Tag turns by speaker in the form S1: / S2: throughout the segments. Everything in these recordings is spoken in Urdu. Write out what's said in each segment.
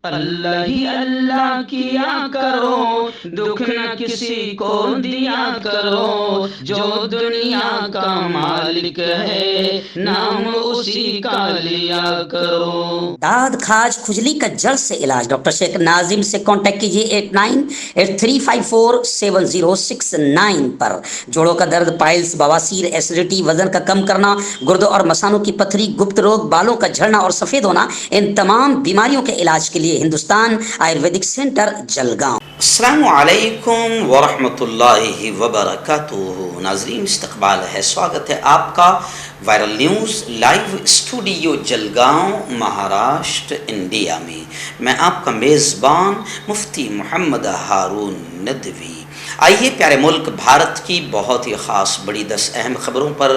S1: اللہ ہی اللہ کیا کرو، دکھ نہ کسی کو دیا کرو، جو دنیا کا مالک ہے نام اسی کا لیا کرو۔
S2: داد کھاج کھجلی کا جڑ سے علاج ڈاکٹر شیخ ناظم سے کانٹیکٹ کیجیے 8983547069 پر۔ جوڑوں کا درد، پائلس، بواسیر، ایسیڈیٹی، وزن کا کم کرنا، گردوں اور مثانوں کی پتھری، گپت روگ، بالوں کا جھڑنا اور سفید ہونا، ان تمام بیماریوں کے علاج کے لیے ہندوستان آیورویدک سینٹر جلگاؤں۔
S3: السلام علیکم ورحمۃ اللہ وبرکاتہ۔ ناظرین استقبال ہے، سواگت ہے آپ کا viral news live studio Jalgaon Maharashtra India میں۔ میں آپ کا میزبان مفتی محمد ہارون ندوی۔ آئیے پیارے ملک بھارت کی بہت ہی خاص بڑی 10 اہم خبروں پر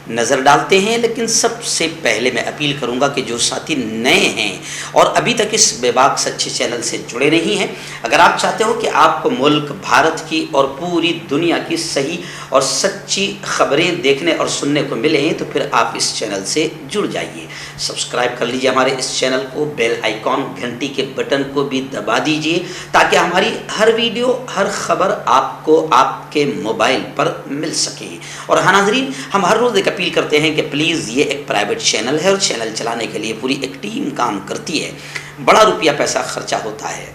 S3: نظر ڈالتے ہیں، لیکن سب سے پہلے میں اپیل کروں گا کہ جو ساتھی نئے ہیں اور ابھی تک اس بے باک سچے چینل سے جڑے نہیں ہیں، اگر آپ چاہتے ہو کہ آپ کو ملک بھارت کی اور پوری دنیا کی صحیح اور سچی خبریں دیکھنے اور سننے کو ملیں تو پھر آپ اس چینل سے جڑ جائیے، سبسکرائب کر لیجیے ہمارے اس چینل کو، بیل آئیکن گھنٹی کے بٹن کو بھی دبا دیجیے تاکہ ہماری ہر ویڈیو ہر خبر آپ کو آپ کے موبائل پر مل سکے۔ اور ہاں ناظرین، ہم ہر روز ایک اپیل کرتے ہیں کہ پلیز یہ ایک پرائیویٹ چینل ہے اور چینل چلانے کے لیے پوری ایک ٹیم کام کرتی ہے، بڑا روپیہ پیسہ خرچہ ہوتا ہے۔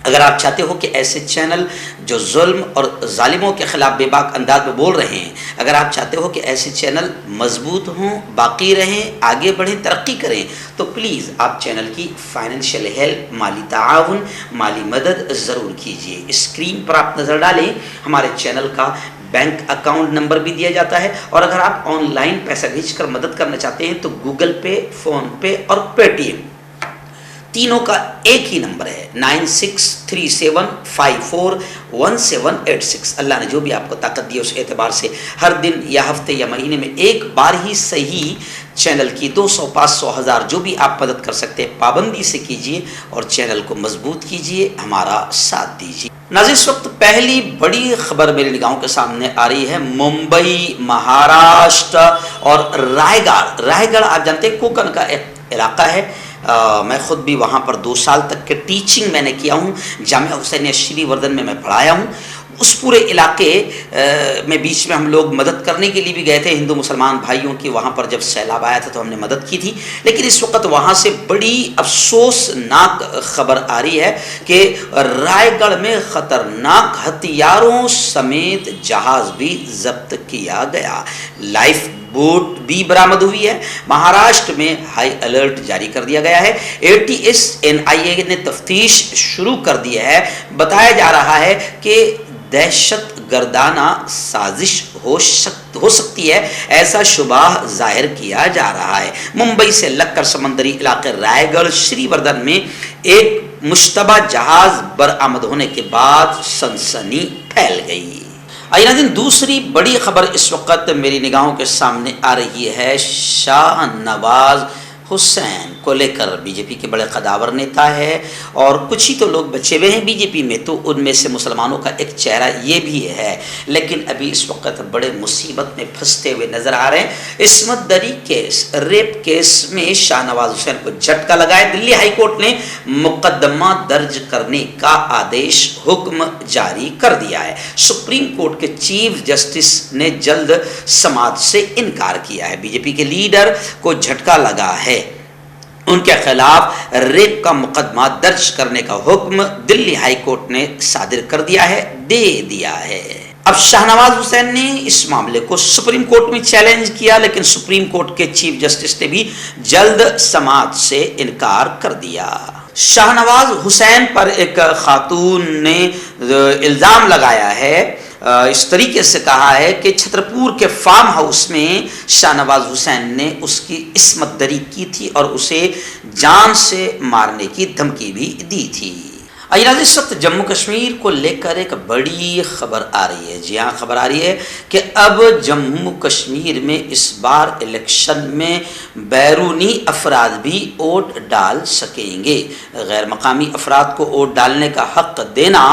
S3: اگر آپ چاہتے ہو کہ ایسے چینل جو ظلم اور ظالموں کے خلاف بے باک انداز میں بول رہے ہیں، اگر آپ چاہتے ہو کہ ایسے چینل مضبوط ہوں، باقی رہیں، آگے بڑھیں، ترقی کریں، تو پلیز آپ چینل کی فائنینشیل ہیلپ، مالی تعاون، مالی مدد ضرور کیجیے۔ اسکرین پر آپ نظر ڈالیں، ہمارے چینل کا بینک اکاؤنٹ نمبر بھی دیا جاتا ہے، اور اگر آپ آن لائن پیسہ بھیج کر مدد کرنا چاہتے ہیں تو گوگل پے، فون پے اور پے ٹی ایم تینوں کا ایک ہی نمبر ہے 9637541786۔ اللہ نے جو بھی آپ کو طاقت دی اس اعتبار سے ہر دن یا ہفتے یا مہینے میں ایک بار ہی صحیح چینل کی 200، 500، 1000 جو بھی آپ مدد کر سکتے ہیں پابندی سے کیجیے اور چینل کو مضبوط کیجیے، ہمارا ساتھ دیجیے۔ ناظرین، اس وقت پہلی بڑی خبر میری نگاہوں کے سامنے آ رہی ہے ممبئی، مہاراشٹر اور رائے گڑھ آپ جانتے ہیں کوکن کا ایک علاقہ ہے۔ میں خود بھی وہاں پر 2 سال تک کے ٹیچنگ میں نے کیا ہوں، جامعہ حسینیہ شری وردھن میں پڑھایا ہوں۔ اس پورے علاقے میں بیچ میں ہم لوگ مدد کرنے کے لیے بھی گئے تھے، ہندو مسلمان بھائیوں کی، وہاں پر جب سیلاب آیا تھا تو ہم نے مدد کی تھی۔ لیکن اس وقت وہاں سے بڑی افسوسناک خبر آ رہی ہے کہ رائے گڑھ میں خطرناک ہتھیاروں سمیت جہاز بھی ضبط کیا گیا، لائف بوٹ بھی برآمد ہوئی ہے۔ مہاراشٹر میں ہائی الرٹ جاری کر دیا گیا ہے۔ NIA نے تفتیش شروع کر دی ہے۔ بتایا جا رہا ہے کہ دہشت گردانہ سازش ہو سکتی ہے، ایسا شبہ ظاہر کیا جا رہا ہے۔ ممبئی سے لگ کر سمندری علاقے رائے گڑھ شری وردھن میں ایک مشتبہ جہاز برآمد ہونے کے بعد سنسنی پھیل گئی۔ آئیے ناظرین، دوسری بڑی خبر اس وقت میری نگاہوں کے سامنے آ رہی ہے شاہ نواز حسین کو لے کر۔ بی جے پی کے بڑے قداور نیتا ہے اور کچھ ہی تو لوگ بچے ہوئے ہیں بی جے پی میں، تو ان میں سے مسلمانوں کا ایک چہرہ یہ بھی ہے، لیکن ابھی اس وقت بڑے مصیبت میں پھنستے ہوئے نظر آ رہے ہیں۔ عصمت دری کیس، ریپ کیس میں شاہ نواز حسین کو جھٹکا لگا ہے۔ دلی ہائی کورٹ نے مقدمہ درج کرنے کا آدیش حکم جاری کر دیا ہے۔ سپریم کورٹ کے چیف جسٹس نے جلد سماعت سے انکار کیا ہے۔ بی جے پی کے لیڈر کو جھٹکا لگا ہے، ان کے خلاف ریپ کا مقدمہ درج کرنے کا حکم دلی ہائی کورٹ نے صادر کر دیا ہے، دے دیا ہے۔ اب شاہ نواز حسین نے اس معاملے کو سپریم کورٹ میں چیلنج کیا، لیکن سپریم کورٹ کے چیف جسٹس نے بھی جلد سماعت سے انکار کر دیا۔ شاہ نواز حسین پر ایک خاتون نے الزام لگایا ہے، اس طریقے سے کہا ہے کہ چھترپور کے فارم ہاؤس میں شاہ نواز حسین نے اس کی عصمت دری کی تھی اور اسے جان سے مارنے کی دھمکی بھی دی تھی۔ اس وقت جموں کشمیر کو لے کر ایک بڑی خبر آ رہی ہے۔ جی ہاں، خبر آ رہی ہے کہ اب جموں کشمیر میں اس بار الیکشن میں بیرونی افراد بھی ووٹ ڈال سکیں گے۔ غیر مقامی افراد کو ووٹ ڈالنے کا حق دینا،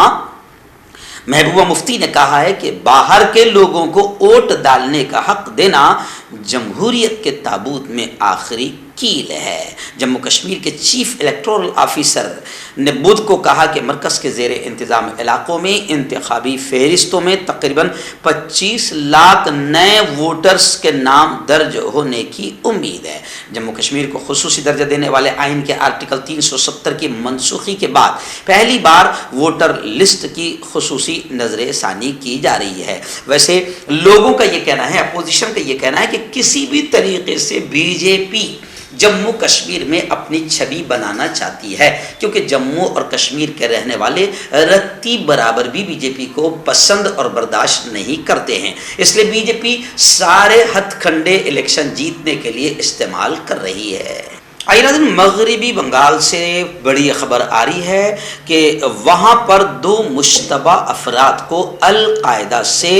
S3: محبوبہ مفتی نے کہا ہے کہ باہر کے لوگوں کو ووٹ ڈالنے کا حق دینا جمہوریت کے تابوت میں آخری کیل ہے۔ جموں کشمیر کے چیف الیکٹورل آفیسر نے بدھ کو کہا کہ مرکز کے زیر انتظام علاقوں میں انتخابی فہرستوں میں تقریباً 25 لاکھ نئے ووٹرز کے نام درج ہونے کی امید ہے۔ جموں کشمیر کو خصوصی درجہ دینے والے آئین کے آرٹیکل 370 کی منسوخی کے بعد پہلی بار ووٹر لسٹ کی خصوصی نظر ثانی کی جا رہی ہے۔ ویسے لوگوں کا یہ کہنا ہے، اپوزیشن کا یہ کہنا ہے کہ کسی بھی طریقے سے بی جے پی جموں کشمیر میں اپنی چھبی بنانا چاہتی ہے، کیونکہ جموں اور کشمیر کے رہنے والے رتی برابر بھی بی جے پی کو پسند اور برداشت نہیں کرتے ہیں، اس لیے بی جے پی سارے ہتھ کنڈے الیکشن جیتنے کے لیے استعمال کر رہی ہے۔ ناظرین، مغربی بنگال سے بڑی خبر آ رہی ہے کہ وہاں پر 2 مشتبہ افراد کو القاعدہ سے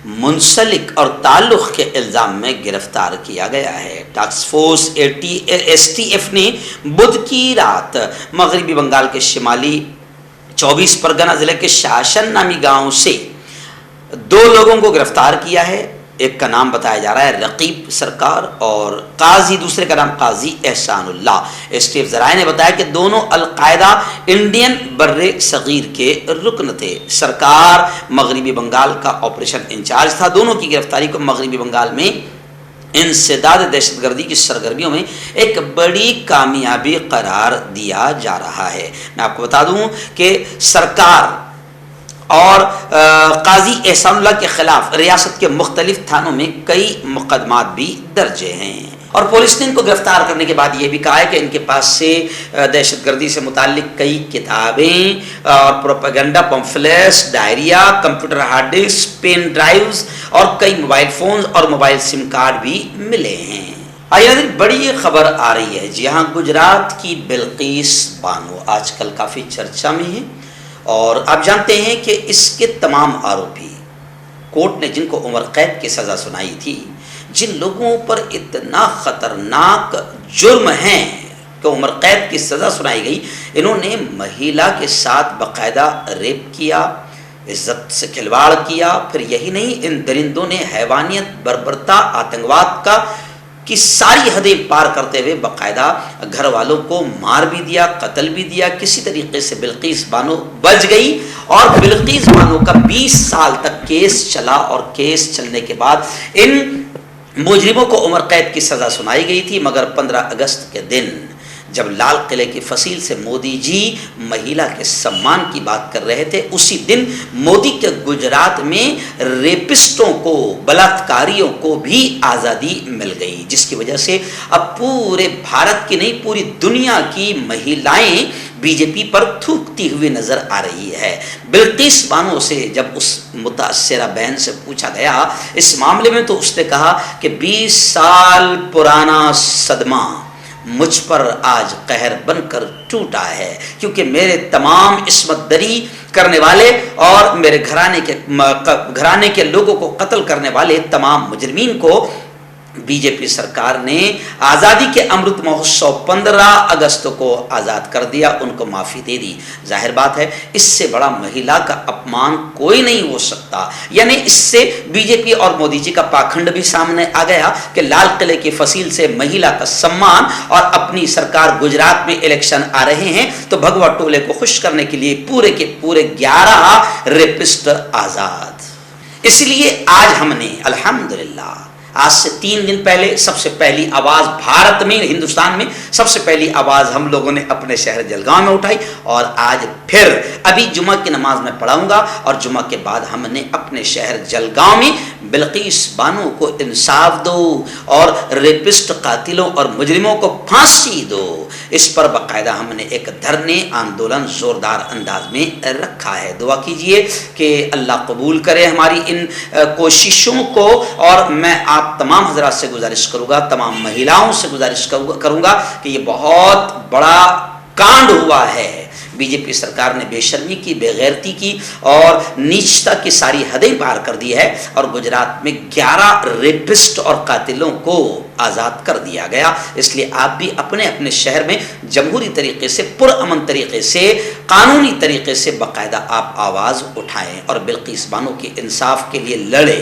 S3: منسلک اور تعلق کے الزام میں گرفتار کیا گیا ہے۔ Task force S T F نے بدھ کی رات مغربی بنگال کے شمالی 24 پرگنہ ضلع کے شاشن نامی گاؤں سے 2 لوگوں کو گرفتار کیا ہے۔ ایک کا نام بتایا جا رہا ہے رقیب سرکار اور قاضی، دوسرے کا نام قاضی احسان اللہ۔ ایس ٹی ایف ذرائع نے بتایا کہ دونوں القاعدہ انڈین بر صغیر کے رکن تھے۔ سرکار مغربی بنگال کا آپریشن انچارج تھا۔ دونوں کی گرفتاری کو مغربی بنگال میں انسداد دہشت گردی کی سرگرمیوں میں ایک بڑی کامیابی قرار دیا جا رہا ہے۔ میں آپ کو بتا دوں کہ سرکار اور قاضی احسان اللہ کے خلاف ریاست کے مختلف تھانوں میں کئی مقدمات بھی درج ہیں، اور پولیس نے ان کو گرفتار کرنے کے بعد یہ بھی کہا ہے کہ ان کے پاس سے دہشت گردی سے متعلق کئی کتابیں اور پروپیگنڈا پمفلیٹس، ڈائریا، computer hard disk, pen drives اور کئی موبائل فونز اور موبائل سم کارڈ بھی ملے ہیں۔ بڑی خبر آ رہی ہے، جی ہاں، گجرات کی بلقیس بانو آج کل کافی چرچا میں ہے، اور آپ جانتے ہیں کہ اس کے تمام آروپی کورٹ نے جن کو عمر قید کی سزا سنائی تھی، جن لوگوں پر اتنا خطرناک جرم ہے کہ عمر قید کی سزا سنائی گئی، انہوں نے مہیلا کے ساتھ باقاعدہ ریپ کیا، عزت سے کھلواڑ کیا، پھر یہی نہیں، ان درندوں نے حیوانیت، بربرتا، آتنکواد کی ساری حدیں پار کرتے ہوئے باقاعدہ گھر والوں کو مار بھی دیا، قتل بھی دیا۔ کسی طریقے سے بلقیس بانو بچ گئی، اور بلقیس بانو کا 20 سال تک کیس چلا، اور کیس چلنے کے بعد ان مجرموں کو عمر قید کی سزا سنائی گئی تھی، مگر 15 اگست کے دن جب لال قلعے کی فصیل سے مودی جی مہیلا کے سمان کی بات کر رہے تھے، اسی دن مودی کے گجرات میں ریپسٹوں کو، بلاತ್ಕಾರಿوں کو بھی آزادی مل گئی، جس کی وجہ سے اب پورے بھارت کی نہیں، پوری دنیا کی مہیلائیں بی جے پی پر تھوکتی ہوئی نظر آ رہی ہے۔ بلقیس بانو سے جب اس متاثرہ بہن سے پوچھا گیا اس معاملے میں، تو اس نے کہا کہ 20 سال پرانا صدمہ مجھ پر آج قہر بن کر ٹوٹا ہے، کیونکہ میرے تمام عصمت دری کرنے والے اور میرے گھرانے کے لوگوں کو قتل کرنے والے تمام مجرمین کو بی جے پی سرکار نے آزادی کے امرت مہوتسو 15 اگست کو آزاد کر دیا، ان کو معافی دے دی۔ ظاہر بات ہے اس سے بڑا مہیلا کا اپمان کوئی نہیں ہو سکتا، یعنی اس سے بی جے پی اور مودی جی کا پاکھنڈ بھی سامنے آ گیا کہ لال قلعے کی فصیل سے مہیلا کا سمان، اور اپنی سرکار گجرات میں الیکشن آ رہے ہیں تو بھگوا ٹولے کو خوش کرنے کے لیے پورے کے پورے 11 ریپسٹ آزاد۔ اس لیے آج ہم نے الحمدللہ آج سے 3 دن پہلے سب سے پہلی آواز بھارت میں، ہندوستان میں سب سے پہلی آواز ہم لوگوں نے اپنے شہر جلگاؤں میں اٹھائی، اور آج پھر ابھی جمعہ کی نماز میں پڑھاؤں گا، اور جمعہ کے بعد ہم نے اپنے شہر جلگاؤں میں بلقیس بانو کو انصاف دو اور ریپسٹ قاتلوں اور مجرموں کو پھانسی دو، اس پر باقاعدہ ہم نے ایک دھرنے آندولن زوردار انداز میں رکھا ہے۔ دعا کیجئے کہ اللہ قبول کرے ہماری ان کوششوں کو، اور میں آپ تمام حضرات سے گزارش کروں گا، تمام مہیلاؤں سے گزارش کروں گا کہ یہ بہت بڑا کانڈ ہوا ہے۔ بی جے پی سرکار نے بے شرمی کی، بے غیرتی کی اور نیچتا کی ساری حدیں پار کر دی ہے، اور گجرات میں 11 ریپسٹ اور قاتلوں کو آزاد کر دیا گیا۔ اس لیے آپ بھی اپنے اپنے شہر میں جمہوری طریقے سے، پرامن طریقے سے، قانونی طریقے سے باقاعدہ آپ آواز اٹھائیں اور بلقیس بانو کے انصاف کے لیے لڑیں۔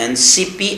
S3: NCP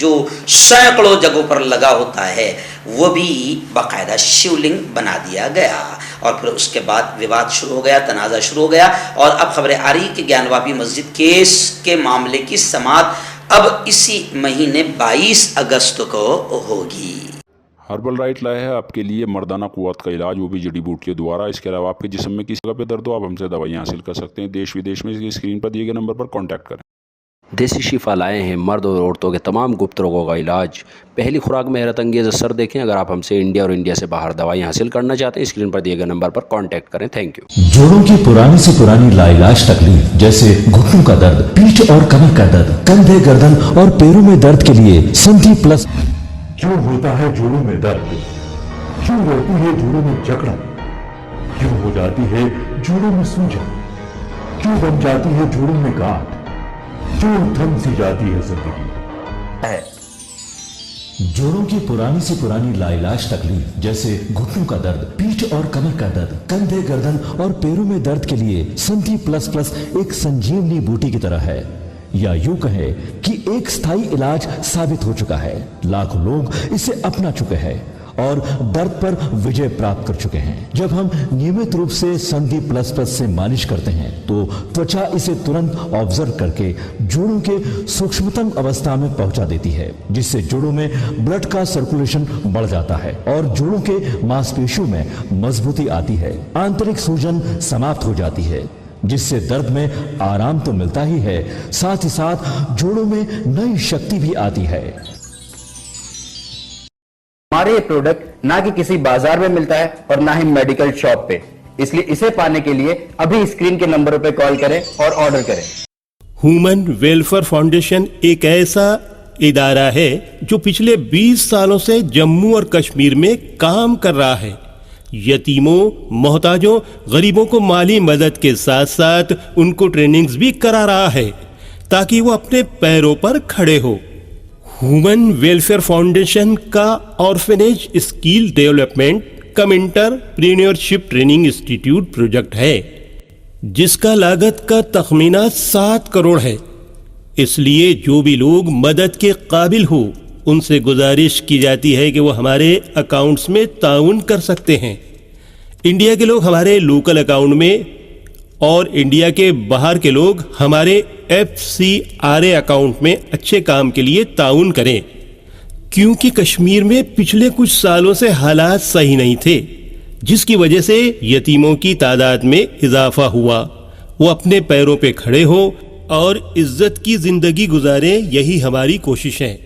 S3: جو سینکڑوں جگہوں پر لگا ہوتا ہے وہ بھی باقاعدہ شیولنگ بنا دیا گیا. اور پھر اس کے بعد وواد شروع ہو گیا, تنازع شروع ہو گیا, اور اب خبر آ رہی کہ گیان واپی مسجد کیس کے معاملے کی سماعت اب اسی مہینے 22 اگست کو ہوگی.
S4: ہربل رائٹ لائے ہے آپ کے لیے مردانہ قوت کا علاج, وہ بھی جڑی بوٹیوں دوارا. اس کے علاوہ آپ کے جسم میں کسی جگہ پہ درد ہو آپ ہم سے دوائیاں حاصل کر سکتے ہیں. دیش ودیش میں اسکرین پر دیے گئے نمبر پر کانٹیکٹ کریں.
S5: دیسی شفا لائے ہیں مرد اور عورتوں کے تمام گپت روگوں کا علاج. پہلی خوراک میں حیرت انگیز اثر دیکھیں. اگر آپ ہم سے انڈیا اور انڈیا سے باہر دوائیں حاصل کرنا چاہتے ہیں اسکرین پر دیے گئے نمبر پر کانٹیکٹ کریں. Thank you.
S6: جوڑوں کی پرانی سے پرانی لاعلاج تکلیف جیسے گھٹنوں کا درد, پیٹھ اور کمر کا درد, کندھے, گردن اور پیروں میں درد کے لیے سندھی پلس.
S7: کیوں ہوتا ہے جوڑوں میں درد؟ کیوں رہتی ہے جوڑوں میں جکڑن؟ کیوں ہو جاتی ہے جوڑوں میں سوجن؟ کیوں بن جاتی ہے جوڑوں میں گاٹھ؟ کیوں تھم سی جاتی ہے زندگی؟
S6: جوڑوں کی پرانی سے پرانی لاعلاج تکلیف جیسے گھٹنوں کا درد, پیٹھ اور کمر کا درد, کندھے, گردن اور پیروں میں درد کے لیے سنتھی پلس پلس ایک سنجیونی بوٹی کی طرح ہے, یا یوں کہے کہ ایک استھائی علاج ثابت ہو چکا ہے. لاکھوں لوگ اسے اپنا چکے ہیں اور درد پر وجے پراپت کر چکے ہیں. جب ہم نیمت روپ سے سندھی پلس پلس سے مالش کرتے ہیں تو توچا اسے ترنت آبزرو کر کے جوڑوں کے سوکشمتم اوستھا میں پہنچا دیتی ہے, جس سے جوڑوں میں بلڈ کا سرکولیشن بڑھ جاتا ہے اور جوڑوں کے ماس پیشیوں میں مضبوطی آتی ہے. آنترک سوجن سماپت ہو جاتی ہے, جس سے درد میں آرام تو ملتا ہی ہے, ساتھ ہی ساتھ جوڑوں میں نئی شکتی بھی آتی ہے.
S8: ہمارے یہ پروڈکٹ نہ کہ کسی بازار میں ملتا ہے اور نہ ہی میڈیکل شاپ پہ, اس لیے اسے پانے کے لیے ابھی اسکرین کے نمبروں پہ کال کریں اور آرڈر کریں.
S9: ہیومن ویلفیئر فاؤنڈیشن ایک ایسا ادارہ ہے جو پچھلے 20 سالوں سے جموں اور کشمیر میں کام کر رہا ہے. یتیموں, محتاجوں, غریبوں کو مالی مدد کے ساتھ ساتھ ان کو ٹریننگز بھی کرا رہا ہے تاکہ وہ اپنے پیروں پر کھڑے ہو. ہیومن ویلفیئر فاؤنڈیشن کا آرفنیج اسکل ڈیولپمنٹ کم انٹرپرینیورشپ ٹریننگ انسٹیٹیوٹ پروجیکٹ ہے جس کا لاگت کا تخمینہ 7 کروڑ ہے. اس لیے جو بھی لوگ مدد کے قابل ہو ان سے گزارش کی جاتی ہے کہ وہ ہمارے اکاؤنٹس میں تعاون کر سکتے ہیں. انڈیا کے لوگ ہمارے لوکل اکاؤنٹ میں اور انڈیا کے باہر کے لوگ ہمارے FCRA اکاؤنٹ میں اچھے کام کے لیے تعاون کریں, کیونکہ کشمیر میں پچھلے کچھ سالوں سے حالات صحیح نہیں تھے جس کی وجہ سے یتیموں کی تعداد میں اضافہ ہوا. وہ اپنے پیروں پہ کھڑے ہو اور عزت کی زندگی گزاریں, یہی ہماری کوشش ہے.